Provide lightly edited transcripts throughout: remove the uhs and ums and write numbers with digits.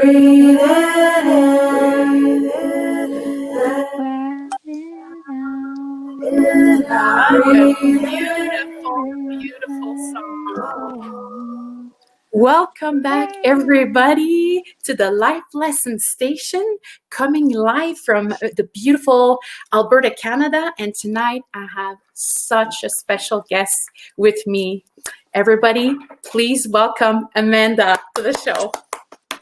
Breathe it in. Beautiful, beautiful song. Welcome back, everybody, to the Life Lesson Station, coming live from the beautiful Alberta, Canada. And tonight I have such a special guest with me. Everybody, please welcome Amanda to the show.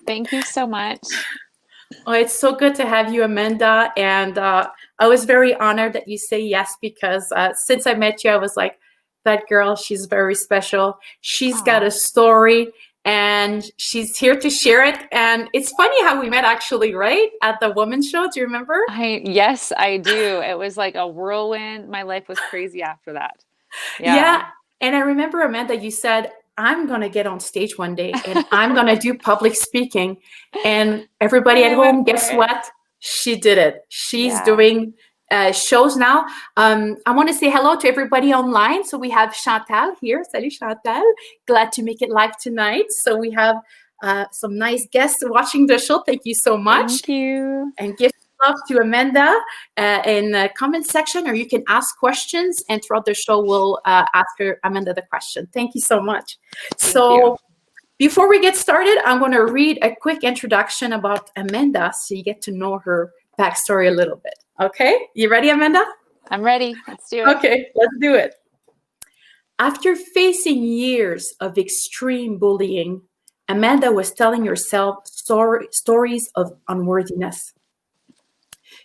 Thank you so much. Oh, it's so good to have you, Amanda. And I was very honored that you say yes, because since I met you, I was like, that girl, she's very special. She's got a story and she's here to share it. And it's funny how we met, actually, right? At the women's show. Do you remember? Yes, I do. It was like a whirlwind. My life was crazy after that. Yeah. And I remember, Amanda, you said, I'm going to get on stage one day and I'm going to do public speaking. And everybody at home, guess what? She did it. She's doing shows now. I want to say hello to everybody online. So we have Chantal here. Salut, Chantal. Glad to make it live tonight. So we have some nice guests watching the show. Thank you so much. Thank you. And give love to Amanda in the comment section, or you can ask questions, and throughout the show we'll ask her, Amanda, the question. Thank you so much. Thank you. Before we get started, I'm going to read a quick introduction about Amanda so you get to know her backstory a little bit. Okay, you ready, Amanda? I'm ready. Let's do it. Okay, let's do it. After facing years of extreme bullying, Amanda was telling herself stories of unworthiness.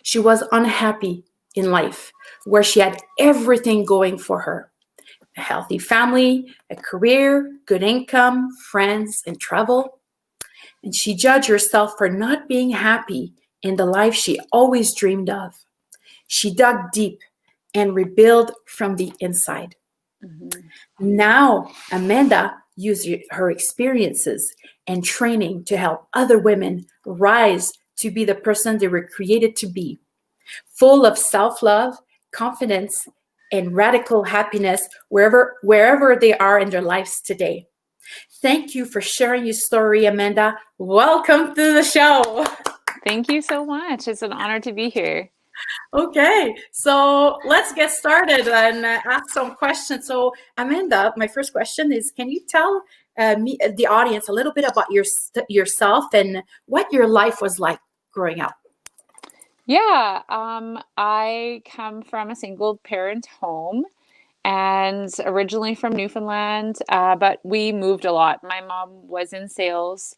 She was unhappy in life, where she had everything going for her: a healthy family, a career, good income, friends, and travel. And she judged herself for not being happy in the life she always dreamed of. She dug deep and rebuilt from the inside. Mm-hmm. Now, Amanda used her experiences and training to help other women rise to be the person they were created to be, full of self-love, confidence, and radical happiness wherever they are in their lives today. Thank you for sharing your story, Amanda. Welcome to the show. Thank you so much. It's an honor to be here. Okay, so let's get started and ask some questions. So, Amanda, my first question is, can you tell the audience a little bit about yourself and what your life was like growing up? Yeah, I come from a single parent home and originally from Newfoundland, but we moved a lot. My mom was in sales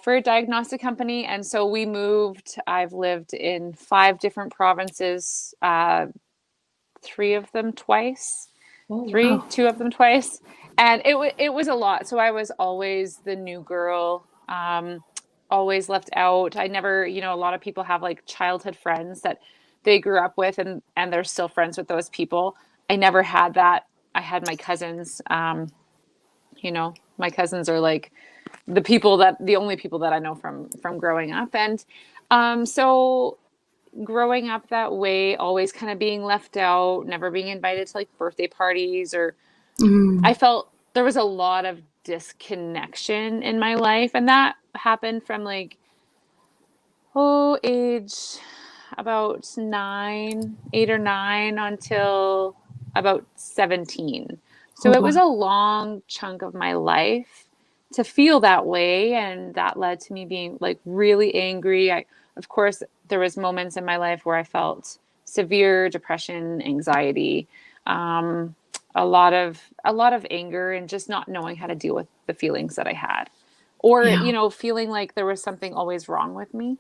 for a diagnostic company, and so we moved. I've lived in 5 different provinces, 3 of them twice. Oh, 3, wow. 2 of them twice, and it was a lot. So I was always the new girl. Always left out. I never, a lot of people have like childhood friends that they grew up with and they're still friends with those people. I never had that. I had my cousins. My cousins are like the only people that I know from growing up. And so growing up that way, always kind of being left out, never being invited to like birthday parties, or I felt there was a lot of disconnection in my life, and that happened from like age about 8 or 9 until about 17. So it was a long chunk of my life to feel that way, and that led to me being like really angry. Of course, there was moments in my life where I felt severe depression, anxiety, a lot of anger, and just not knowing how to deal with the feelings that I had, or feeling like there was something always wrong with me.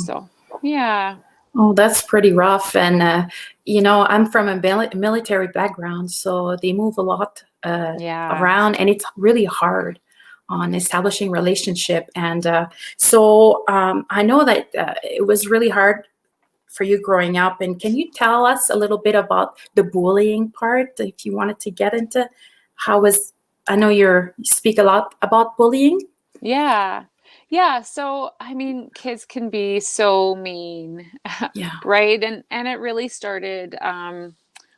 So yeah. Oh, that's pretty rough. And I'm from a military background, so they move a lot around, and it's really hard on establishing relationship. And so I know that it was really hard for you growing up. And can you tell us a little bit about the bullying part, if you wanted to get into I know you speak a lot about bullying. Yeah. So, I mean, kids can be so mean, right? And it really started,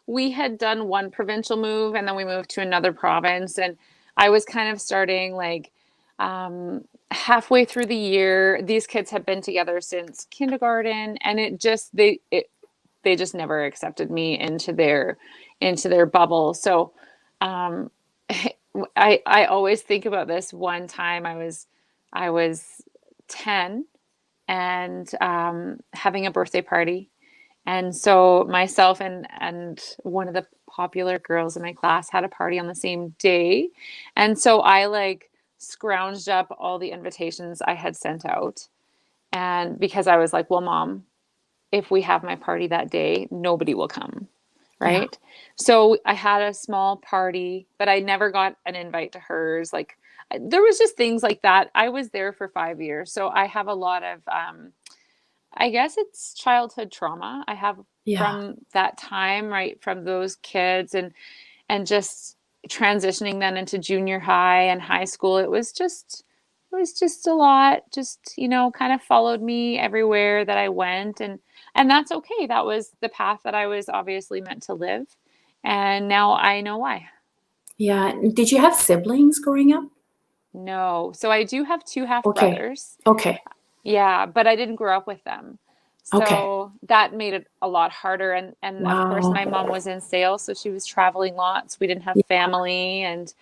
we had done one provincial move and then we moved to another province, and I was kind of starting like, Halfway through the year, these kids have been together since kindergarten, and they just never accepted me into their bubble. So um, I always think about this one time I was 10 and having a birthday party. And so myself and one of the popular girls in my class had a party on the same day. And so I like scrounged up all the invitations I had sent out. And because I was like, well, mom, if we have my party that day, nobody will come. Yeah. Right. So I had a small party, but I never got an invite to hers. Like there was just things like that. I was there for 5 years. So I have a lot of, I guess it's childhood trauma I have Yeah. from that time, right? From those kids and just transitioning then into junior high and high school. It was just a lot. Just, kind of followed me everywhere that I went and that's okay. That was the path that I was obviously meant to live. And now I know why. Yeah. Did you have siblings growing up? No. So I do have two half Okay. brothers. Okay. Yeah, but I didn't grow up with them. Okay. So that made it a lot harder. And of course Wow. my mom was in sales, so she was traveling lots. We didn't have Yeah. family and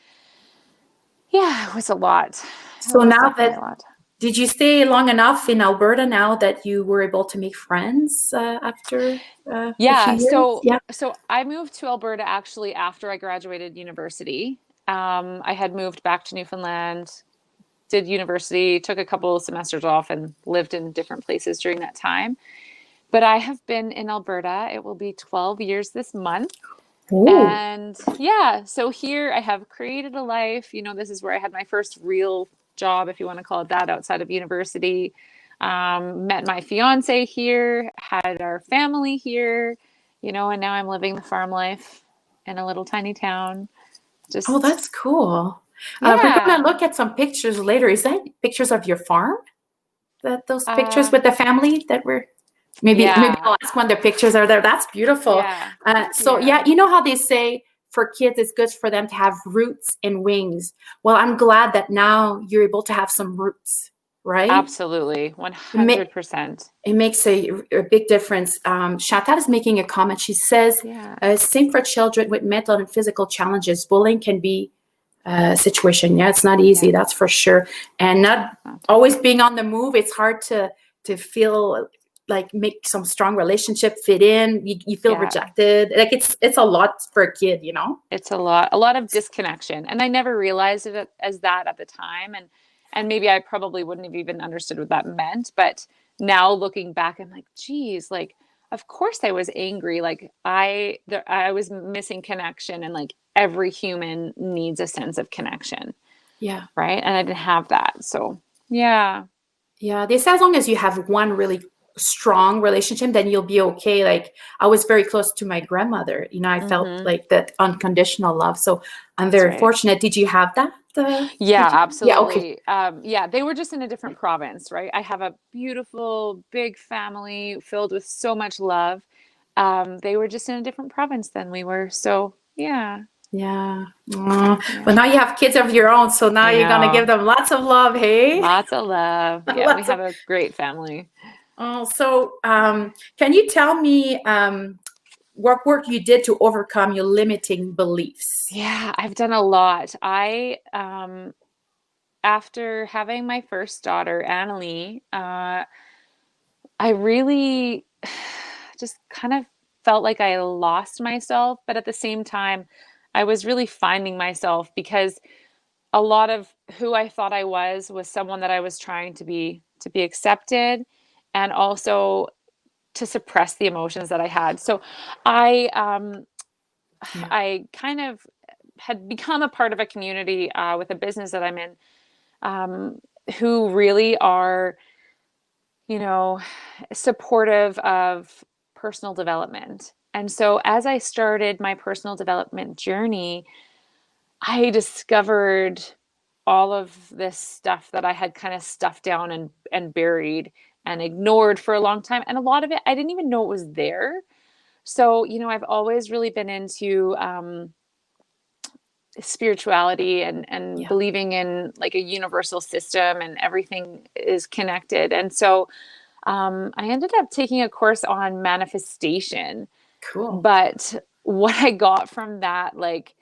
yeah, it was a lot. It So was now definitely a that, lot. did you stay long enough in Alberta now that you were able to make friends after a few Yeah, years? Yeah. so I moved to Alberta actually after I graduated university. I had moved back to Newfoundland, did university, took a couple of semesters off and lived in different places during that time. But I have been in Alberta. It will be 12 years this month. Oh, And yeah, so here I have created a life. This is where I had my first real job, if you want to call it that, outside of university. Met my fiance here, had our family here, and now I'm living the farm life in a little tiny town. oh, Just, that's cool. We're yeah. gonna look at some pictures later. Is that pictures of your farm? That those pictures Uh, with the family that were maybe yeah. I'll ask when the pictures are there. That's beautiful. Yeah. So yeah, Yeah. you know how they say for kids it's good for them to have roots and wings. Well, I'm glad that now you're able to have some roots, right? Absolutely. It, ma- 100%. it makes a big difference. Chantal is making a comment. She says, Yeah. same for children with mental and physical challenges. Bullying can be a situation. Yeah, it's not easy, Yeah. that's for sure. And not It's not. always being on the move. It's hard to feel like make some strong relationship fit in. You feel Yeah. rejected. Like it's a lot for a kid, you know? It's a lot of disconnection. And I never realized it as that at the time. And maybe I probably wouldn't have even understood what that meant. But now looking back, I'm like, geez, like, of course I was angry. Like I was missing connection and like every human needs a sense of connection. Yeah. Right. And I didn't have that. So yeah. Yeah, they say as long as you have one really strong relationship, then you'll be okay. Like I was very close to my grandmother. You know, I felt Mm-hmm. like that unconditional love. So I'm That's very right. fortunate. Did you have that? Yeah, Did you? Yeah. Okay. absolutely. Yeah, they were just in a different province, right? I have a beautiful, big family filled with so much love. They were just in a different province than we were. So, yeah, Yeah. Aw. Well, yeah, now you have kids of your own, so now I you're gonna give know. them lots of love. Hey, Lots of love. Yeah, we lots of. have a great family. Oh, so can you tell me what work you did to overcome your limiting beliefs? Yeah, I've done a lot. After having my first daughter, Annalie, I really just kind of felt like I lost myself, but at the same time, I was really finding myself because a lot of who I thought I was someone that I was trying to be accepted and also to suppress the emotions that I had. So I Yeah. I kind of had become a part of a community with a business that I'm in um, who really are you know, supportive of personal development. And so as I started my personal development journey, I discovered all of this stuff that I had kind of stuffed down and buried and ignored for a long time. And a lot of it, I didn't even know it was there. So, I've always really been into spirituality and Yeah. believing in like a universal system and everything is connected. And so I ended up taking a course on manifestation, Cool. but what I got from that, like,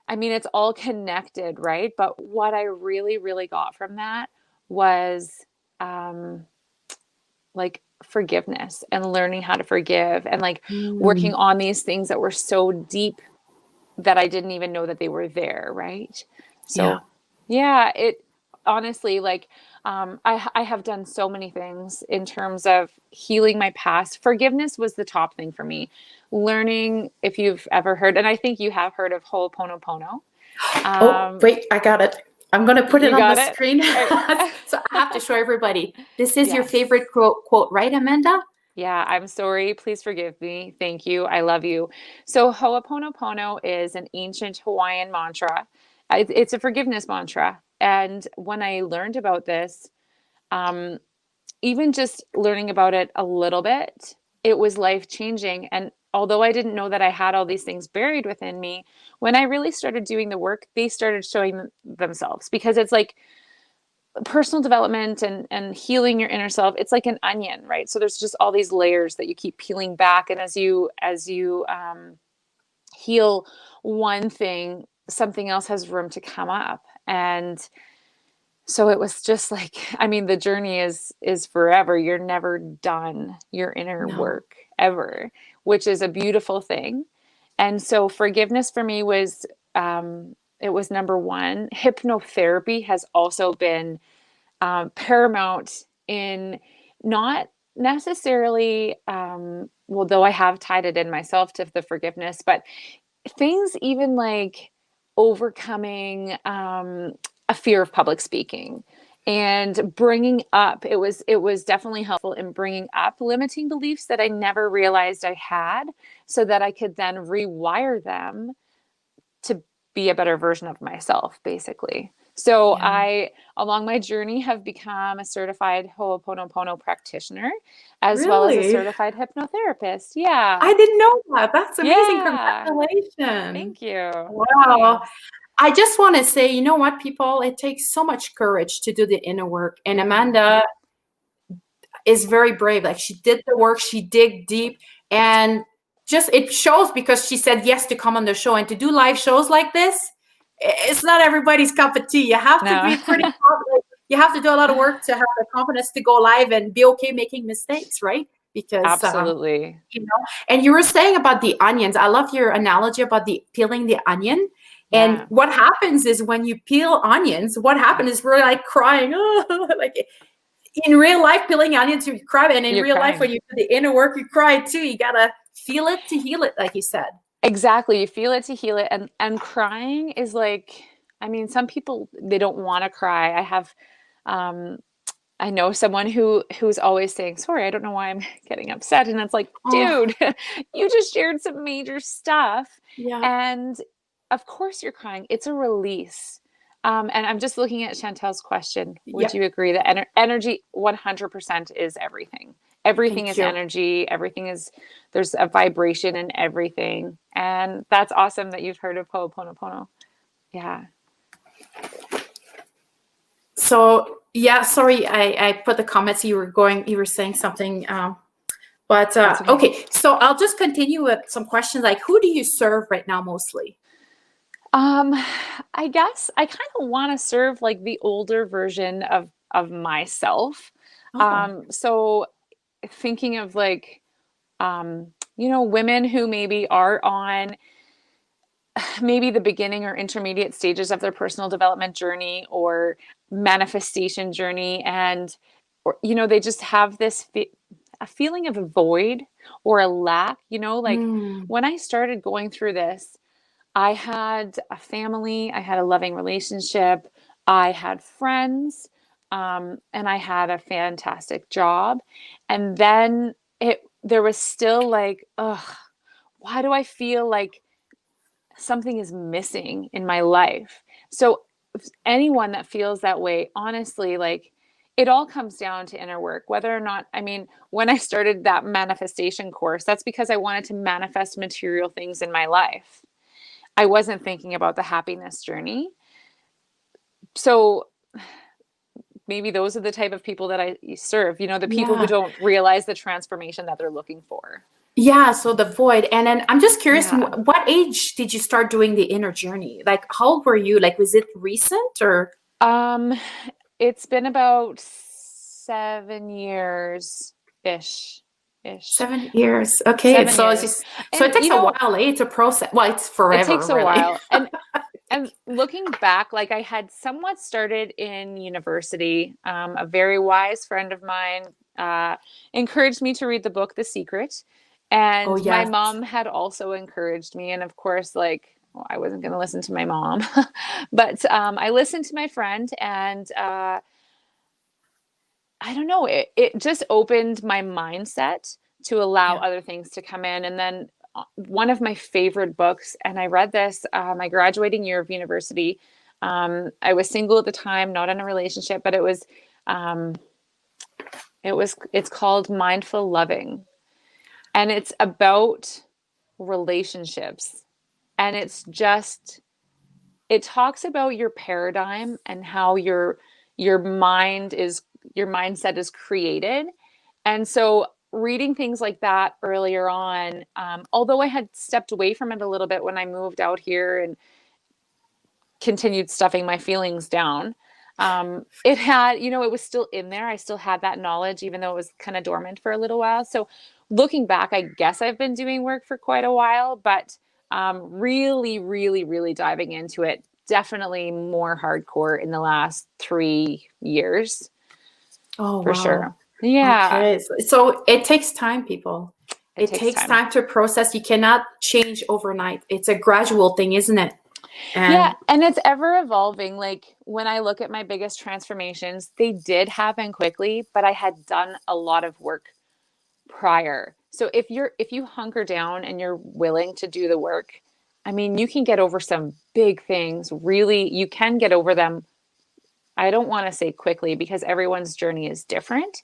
I mean, it's all connected, right? But what I really, really got from that was um, like forgiveness and learning how to forgive and like working Mm, on these things that were so deep that I didn't even know that they were there, right? yeah. So, yeah, it honestly, like, I have done so many things in terms of healing my past. Forgiveness was the top thing for me. Learning, if you've ever heard, and I think you have heard of Ho'oponopono. Oh, Um, wait, I got it. I'm going to put it you on the got it? screen. I- So I have to show everybody. This is your yes. favorite quote, right, Amanda? Yeah, I'm sorry. Please forgive me. Thank you. I love you. So, Ho'oponopono is an ancient Hawaiian mantra. It's a forgiveness mantra. And when I learned about this, um, even just learning about it a little bit, it was life changing. And although I didn't know that I had all these things buried within me, when I really started doing the work, they started showing themselves because it's like personal development and healing your inner self. It's like an onion, right? So there's just all these layers that you keep peeling back, and as you heal one thing, something else has room to come up. And so it was just like, I mean, the journey is forever. You're never done your inner No. work ever, which is a beautiful thing. And so forgiveness for me was it was number one. Hypnotherapy has also been paramount in not necessarily, well, though I have tied it in myself to the forgiveness, but things even like overcoming a fear of public speaking and bringing up it was definitely helpful in bringing up limiting beliefs that I never realized I had so that I could then rewire them to be a better version of myself, basically. So Yeah. I, along my journey, have become a certified Ho'oponopono practitioner as well as a Really? certified hypnotherapist. Yeah. I didn't know that. That's amazing. Yeah. Congratulations. Thank you. Wow. Thanks. I just want to say, you know what, people? It takes so much courage to do the inner work. And Yeah. Amanda is very brave. Like she did the work, she dig deep, and just it shows because she said yes to come on the show and to do live shows like this. It's not everybody's cup of tea. You have to No. be pretty confident. You have to do a lot of work to have the confidence to go live and be okay making mistakes, right? Because Absolutely. you know, and you were saying about the onions. I love your analogy about the peeling the onion. And Yeah. what happens is when you peel onions, what happens is we're like crying, oh, like in real life, peeling onions, you cry, and in You're real life, when crying. you do the inner work, you cry too. You gotta feel it to heal it, like you said. Exactly. You feel it to heal it. And crying is like, I mean, some people they don't want to cry. Um I know someone who's always saying, "Sorry, I don't know why I'm getting upset." And it's like, Oh, dude, you just shared some major stuff. yeah, And of course you're crying. It's a release. And I'm just looking at Chantel's question. Would yep. you agree that energy 100% is everything? Everything Thank is you. energy. Everything is, there's a vibration in everything. And that's awesome that you've heard of Ho'oponopono. Yeah. So yeah, sorry, I put the comments. You were saying something. But That's okay. okay, so I'll just continue with some questions like, who do you serve right now mostly? Um, I guess I kind of want to serve like the older version of myself. Oh, So thinking of like women who maybe are on maybe the beginning or intermediate stages of their personal development journey or manifestation journey and or they just have this a feeling of a void or a lack, like mm, when I started going through this, I had a family, I had a loving relationship, I had friends, and I had a fantastic job. And then there was still like, ugh, why do I feel like something is missing in my life? So anyone that feels that way, honestly, like it all comes down to inner work, whether or not, I mean, when I started that manifestation course, that's because I wanted to manifest material things in my life. I wasn't thinking about the happiness journey. So maybe those are the type of people that I serve, the people who Yeah. don't realize the transformation that they're looking for. Yeah, so the void. And then I'm just curious, Yeah. what age did you start doing the inner journey? Like, how old were you? Like, was it recent or Um, it's been about 7 years ish, ish, 7 years? Okay, 7 years. so it And takes a while, eh, to process. Well, it's it forever, takes a really. while. And looking back, like I had somewhat started in university. A very wise friend of mine uh, encouraged me to read the book The Secret, Oh, and my yes. mom had also encouraged me. And of course, like, well, I wasn't going to listen to my mom, but I listened to my friend, and I don't know, it just opened my mindset to allow Yeah. other things to come in. And then one of my favorite books, and I read this my graduating year of university. I was single at the time, not in a relationship, but um, it's called Mindful Loving, and it's about relationships, and it talks about your paradigm and how your mind is your mindset is created. And so reading things like that earlier on, although I had stepped away from it a little bit when I moved out here and continued stuffing my feelings down, it had, it was still in there. I still had that knowledge, even though it was kind of dormant for a little while. So looking back, I guess I've been doing work for quite a while, but really, really, really diving into it, definitely more hardcore in the last 3 years, Oh, for wow. sure. Yeah, Okay. So it takes time, people. it It takes takes time. time to process. You cannot change overnight. It's a gradual thing, isn't it? Yeah, And and it's ever evolving. Like when I look at my biggest transformations, they did happen quickly, but I had done a lot of work prior. So if you hunker down and you're willing to do the work, I mean, you can get over some big things. Really, you can get over them. I don't want to say quickly because everyone's journey is different,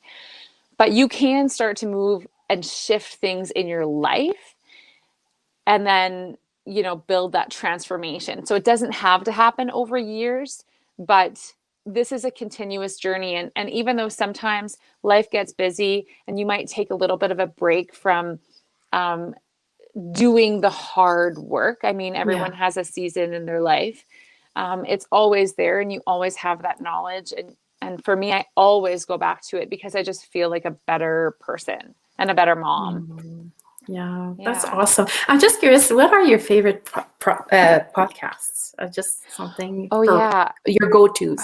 but you can start to move and shift things in your life, and then build that transformation. So it doesn't have to happen over years, but this is a continuous journey. And even though sometimes life gets busy and you might take a little bit of a break from um, doing the hard work, I mean, everyone yeah. has a season in their life. It's always there, and you always have that knowledge. And for me, I always go back to it because I just feel like a better person and a better mom. Mm, yeah, that's Yeah. awesome. I'm just curious, what are your favorite podcasts? Just something Oh for yeah. your go-tos.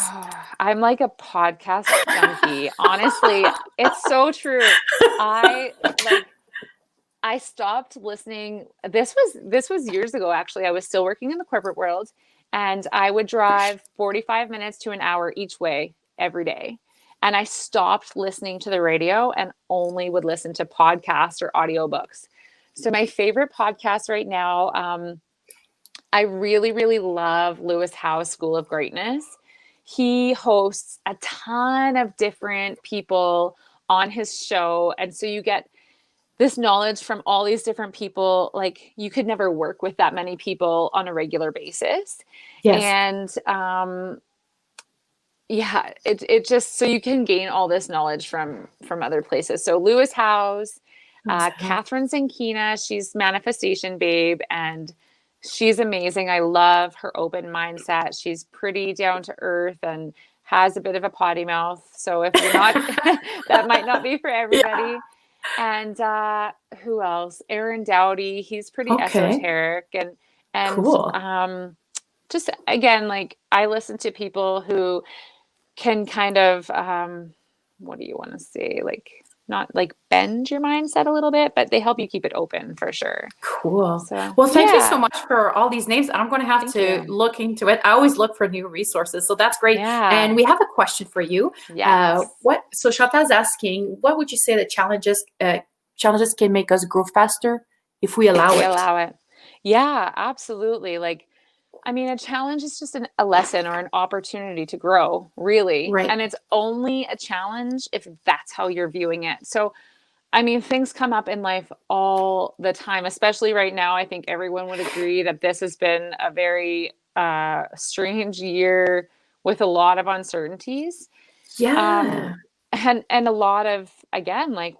I'm like a podcast junkie. Honestly, it's so true. I like I stopped listening. This was years ago actually. I was still working in the corporate world, and I would drive 45 minutes to an hour each way every day. And I stopped listening to the radio and only would listen to podcasts or audiobooks. So my favorite podcast right now, I really, really love Lewis Howe's School of Greatness. He hosts a ton of different people on his show. And so you get this knowledge from all these different people. Like you could never work with that many people on a regular basis. Yes. And yeah, it just so you can gain all this knowledge from other places. So Lewis Howe's, Lewis Howes. Catherine Zankina, she's Manifestation Babe, and she's amazing. I love her open mindset. She's pretty down to earth and has a bit of a potty mouth. So if you're not, that might not be for Yeah. everybody. And who else? Aaron Dowdy. He's pretty Okay. esoteric and Cool. just again, like I listen to people who can kind of what do you want to say, like not like bend your mindset a little bit, but they help you keep it open for sure. Cool. So Well, thank you so yeah, much for all these names. I'm going to have thank to you. look into it. I always look for new resources, so that's great. And Yeah. we have a question for you. Yes. What? So Chantal's asking, what would you say that challenges can make us grow faster if we If allow we it? allow it. Yeah, absolutely. Like, I mean, a challenge is just a lesson or an opportunity to grow, really. Right. And it's only a challenge if that's how you're viewing it. So I mean, things come up in life all the time, especially right now. I think everyone would agree that this has been a very strange year with a lot of uncertainties. Um, Yeah. and a lot of, again, like,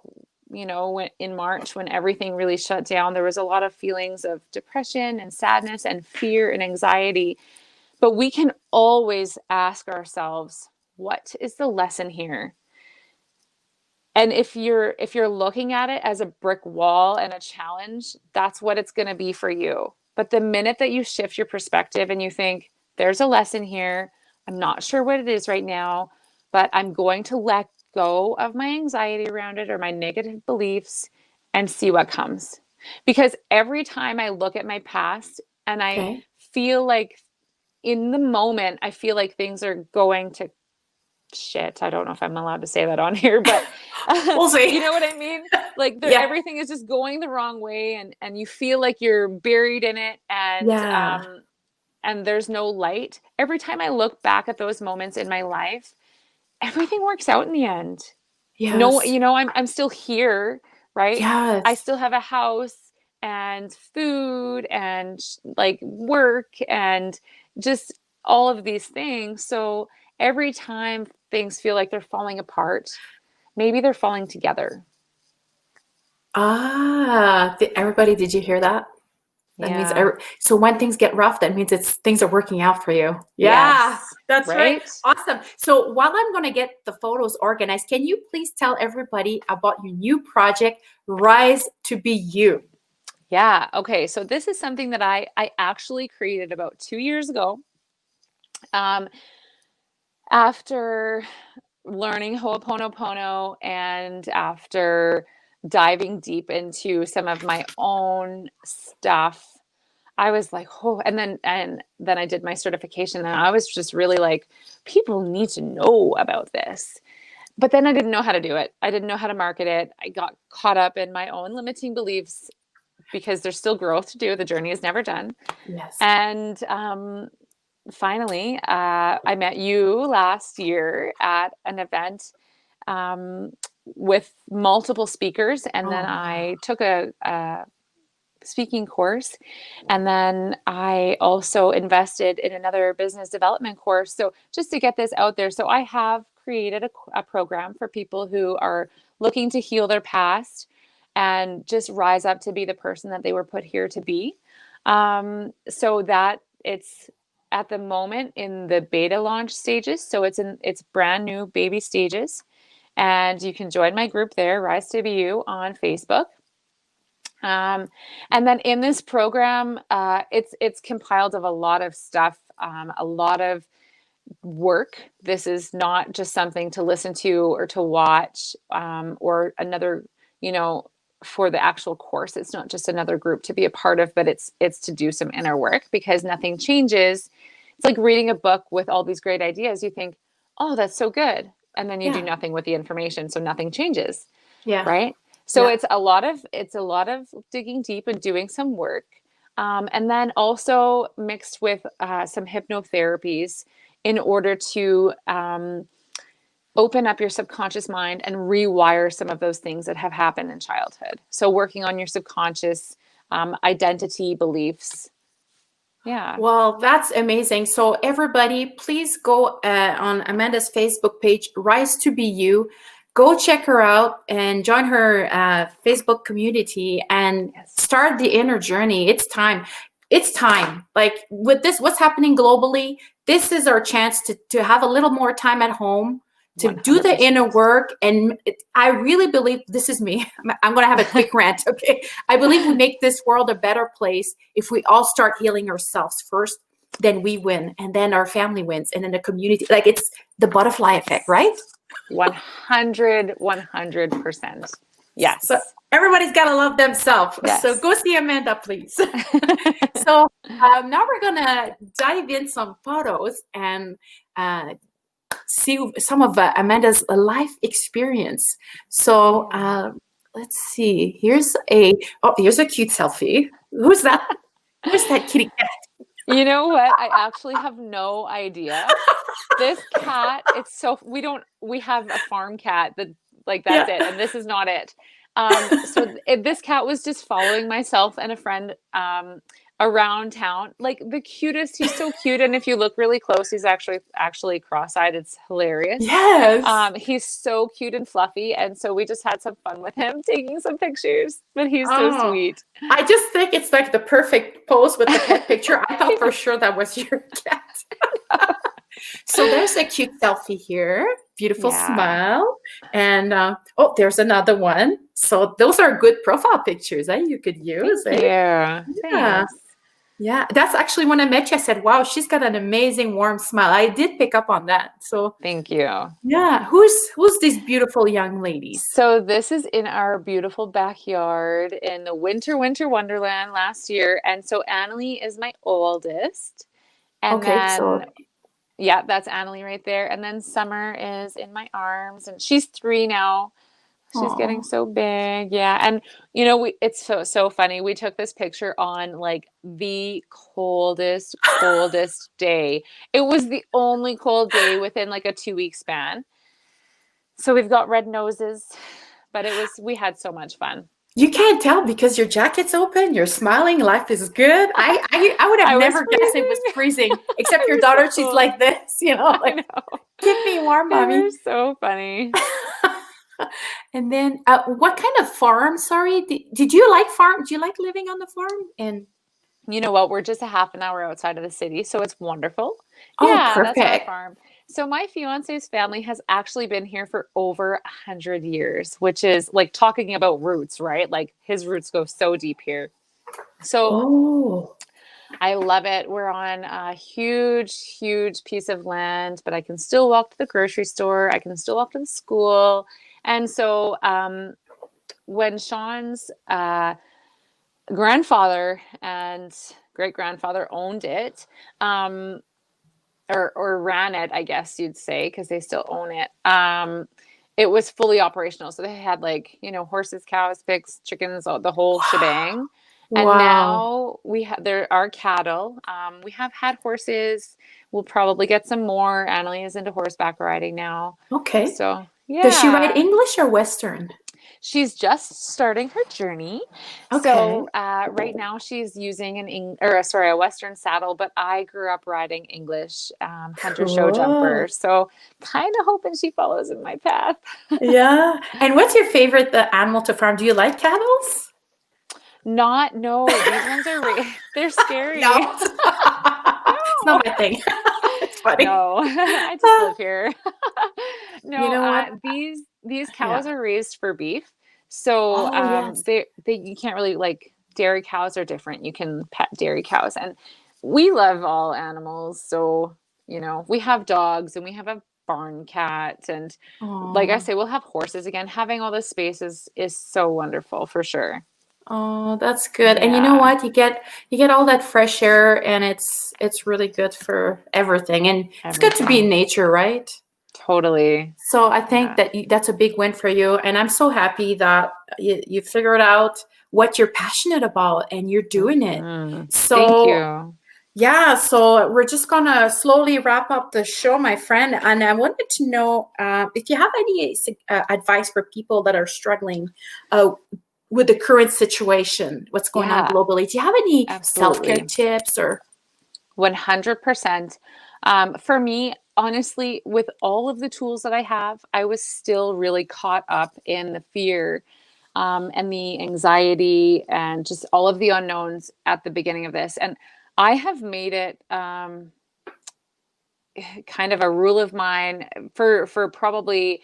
when in March, when everything really shut down, there was a lot of feelings of depression and sadness and fear and anxiety. But we can always ask ourselves, what is the lesson here? And if you're looking at it as a brick wall and a challenge, that's what it's going to be for you. But the minute that you shift your perspective and you think, there's a lesson here, I'm not sure what it is right now, but I'm going to let go of my anxiety around it or my negative beliefs and see what comes. Because every time I look at my past and I Okay. feel like in the moment, I feel like things are going to shit. I don't know if I'm allowed to say that on here, but We'll see. you know what I mean? Like Yeah. everything is just going the wrong way, and you feel like you're buried in it, Yeah. and there's no light. Every time I look back at those moments in my life, everything works out in the end. No, Yes. I'm still here, right? I Yes. still have a house and food and like work and just all of these things. So every time things feel like they're falling apart, maybe they're falling together. Everybody, did you hear that? That means Yeah. so when things get rough, that means it's things are working out for you. Yeah, Yes. that's right. Right? Awesome. So while I'm going to get the photos organized, can you please tell everybody about your new project, Rise to Be You? Yeah. Okay. So this is something that I actually created about 2 years ago. Um, after learning Ho'oponopono and after diving deep into some of my own stuff, I was like, oh, and then I did my certification and I was just really like, people need to know about this. But then I didn't know how to do it. I didn't know how to market it. I got caught up in my own limiting beliefs because there's still growth to do. The journey is never done. Yes. And finally, I met you last year at an event um, with multiple speakers, and then Oh, wow. I took a speaking course, and then I also invested in another business development course. So just to get this out there, so I have created a program for people who are looking to heal their past and just rise up to be the person that they were put here to be. So that it's at the moment in the beta launch stages. So it's brand new baby stages. And you can join my group there, Rise to Be You, on Facebook. Um, and then in this program, it's compiled of a lot of stuff, a lot of work. This is not just something to listen to or to watch, or another, you know, for the actual course. It's not just another group to be a part of, but it's to do some inner work because nothing changes. It's like reading a book with all these great ideas. You think, oh, that's so good, and then you do Yeah. nothing with the information, so nothing changes, Yeah. right? So Yeah. it's a lot of digging deep and doing some work, and then also mixed with some hypnotherapies in order to open up your subconscious mind and rewire some of those things that have happened in childhood. So working on your subconscious identity beliefs. Yeah. Well, that's amazing. So, everybody, please go on Amanda's Facebook page, Rise to Be You. Go check her out and join her Facebook community and Yes. start the inner journey. It's time. It's time. Like with this, what's happening globally, this is our chance to have a little more time at home, to do the 100%. inner work. And I really believe this is me. I'm going to have a quick rant. Okay. I believe we make this world a better place if we all start healing ourselves first, then we win. And then our family wins. And then the community, like it's the butterfly effect, right? 100%. So Yes. everybody's got to love themselves. So Yes. go see Amanda, please. So now we're going to dive in some photos and see some of Amanda's life experience. So let's see. Here's a cute selfie. Who's that? Who's that kitty cat? You know what? I actually have no idea. This cat, we have a farm cat that like that's Yeah. it, and this is not it. This cat was just following myself and a friend around town. Like the cutest. He's so cute, and if you look really close, he's actually cross-eyed. It's hilarious. Yes. He's so cute and fluffy, and so we just had some fun with him, taking some pictures. But he's so Oh, sweet. I just think it's like the perfect pose with the pet picture. I thought I for sure that was your cat. So there's a cute selfie here. Beautiful Yeah. smile. And oh, there's another one. So those are good profile pictures, eh? You could use, Thank eh? you. Yeah. Thanks. Yeah. That's actually when I met you, I said, wow, she's got an amazing warm smile. I did pick up on that. So Thank you. yeah. Who's these beautiful young ladies? So this is in our beautiful backyard in the winter wonderland last year. And so Annalie is my oldest. And Okay, so then, yeah, that's Annalie right there. And then Summer is in my arms, and she's 3 now. She's getting oh. so big. Yeah. And it's so funny. We took this picture on like the coldest day. It was the only cold day within like a 2-week span. So we've got red noses, but we had so much fun. You can't tell because your jacket's open, you're smiling, life is good. I would have I was never guessed it was freezing. freezing, except It your was so daughter, she's cold. like this, I like, know. keep me warm, They mommy. were so funny. And then what kind of farm, sorry, did you like farm? Do you like living on the farm? And You know what? We're just a half an hour outside of the city, so it's wonderful. oh, Yeah, that's our perfect. farm. So my fiance's family has actually been here for over 100 years, which is like talking about roots, right? Like his roots go so deep here. So Oh, I love it. We're on a huge piece of land, but I can still walk to the grocery store. I can still walk to the school. And so when Sean's grandfather and great grandfather owned it, or ran it, I guess you'd say, because they still own it. It was fully operational. So they had like, horses, cows, pigs, chickens, the whole shebang. And wow. now there are cattle. We have had horses. We'll probably get some more. Annalie is into horseback riding now. Okay. So Does she write yeah. English or Western? She's just starting her journey. Okay. So right now she's using a Western saddle, but I grew up riding English hunter show Cool. jumper. So kind of hoping she follows in my path. Yeah. And what's your favorite animal to farm? Do you like cattle? No, these ones they're No. scary. It's not my thing. It's funny. No, I just live here. You No, know what? these Yeah. cows are raised for beef, so Oh, yes. they you can't really like dairy cows are different. You can pet dairy cows, and we love all animals. So we have dogs and we have a barn cat, and like I Oh, say, we'll have horses again. Having all this space is so wonderful for sure. oh, that's good. And you know Yeah, what? You get all that fresh air, and it's really good for everything. And it's good to be in everything. nature, right? Totally. So I think Yeah. that that's a big win for you, and I'm so happy that you figured out what you're passionate about and you're doing it. Thank So you. yeah, so we're just gonna slowly wrap up the show, my friend. And I wanted to know if you have any advice for people that are struggling with the current situation, what's going on Yeah, globally. Do you have any self-care absolutely. tips or? 100%. For me, honestly, with all of the tools that I have, I was still really caught up in the fear and the anxiety and just all of the unknowns at the beginning of this. And I have made it kind of a rule of mine for probably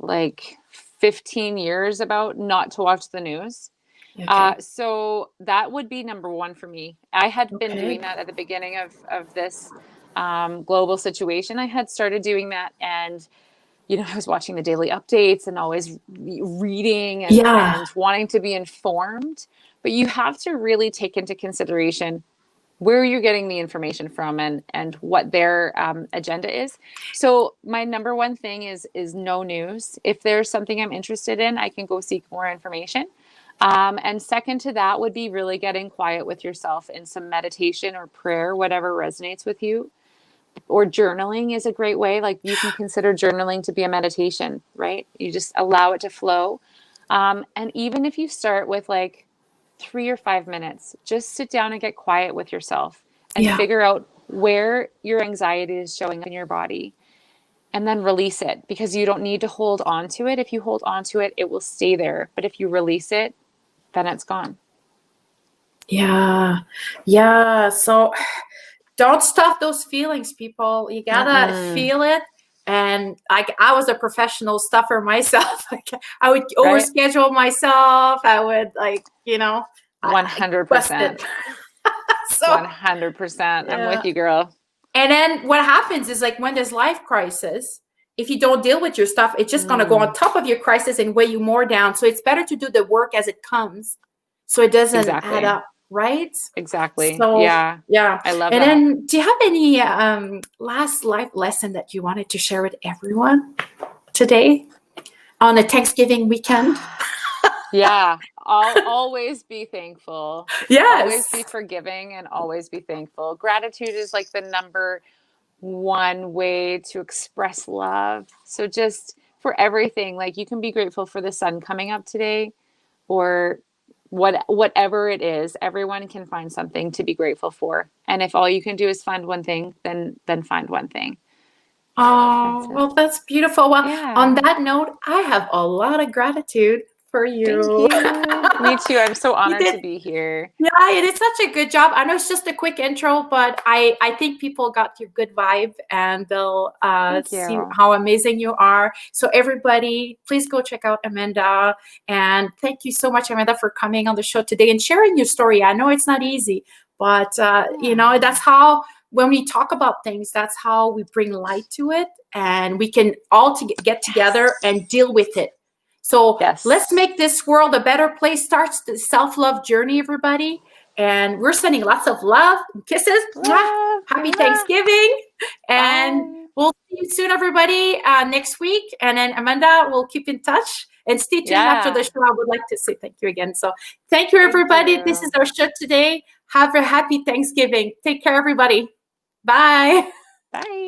like 15 years about not to watch the news. Okay. So that would be number one for me. I had been Okay. doing that at the beginning of this global situation. I had started doing that, and I was watching the daily updates and always reading Yeah. and wanting to be informed. But you have to really take into consideration where you're getting the information from and what their agenda is. So my number one thing is no news. If there's something I'm interested in, I can go seek more information. And second to that would be really getting quiet with yourself in some meditation or prayer, whatever resonates with you. Or journaling is a great way. Like you can consider journaling to be a meditation, right? You just allow it to flow. And even if you start with like 3 or 5 minutes, just sit down and get quiet with yourself and Yeah. figure out where your anxiety is showing up in your body, and then release it, because you don't need to hold on to it. If you hold on to it, it will stay there. But if you release it, then it's gone. Yeah. Yeah. So don't stuff those feelings, people. You gotta Mm-mm. feel it. And I was a professional stuffer myself. Like, I would Right? overschedule myself. I would I busted. 100%. So 100%. I'm yeah. with you, girl. And then what happens is, like, when there's life crisis, if you don't deal with your stuff, it's just gonna go on Mm, top of your crisis and weigh you more down. So it's better to do the work as it comes, so it doesn't add exactly. up, right? Exactly. So Yeah. yeah. I love And that. then, do you have any last life lesson that you wanted to share with everyone today on a Thanksgiving weekend? Yeah. I'll always be thankful. Always be Yes. forgiving and always be thankful. Gratitude is like the number one way to express love. So just for everything, like you can be grateful for the sun coming up today, or whatever it is. Everyone can find something to be grateful for. And if all you can do is find one thing, then find one thing. That's Oh, it. well, that's beautiful. Well, on Yeah. that note, I have a lot of gratitude for Thank you. you. Me too. I'm so You honored did. to be here. Yeah, you did such a good job. I know it's just a quick intro, but I think people got your good vibe, and they'll Thank see you. how amazing you are. So everybody, please go check out Amanda. And thank you so much, Amanda, for coming on the show today and sharing your story. I know it's not easy, but Yeah. that's how, when we talk about things, that's how we bring light to it, and we can all get together Yes. and deal with it. So let's Yes. make this world a better place. Starts the self-love journey, everybody. And we're sending lots of love and kisses. Mwah. Love. Happy Mwah. Thanksgiving. And Bye. we'll see you soon, everybody, next week. And then Amanda will keep in touch. And stay tuned after the Yeah. show. I would like to say thank you again. So thank you, Thank everybody. This is you. our show today. Have a happy Thanksgiving. Take care, everybody. Bye. Bye.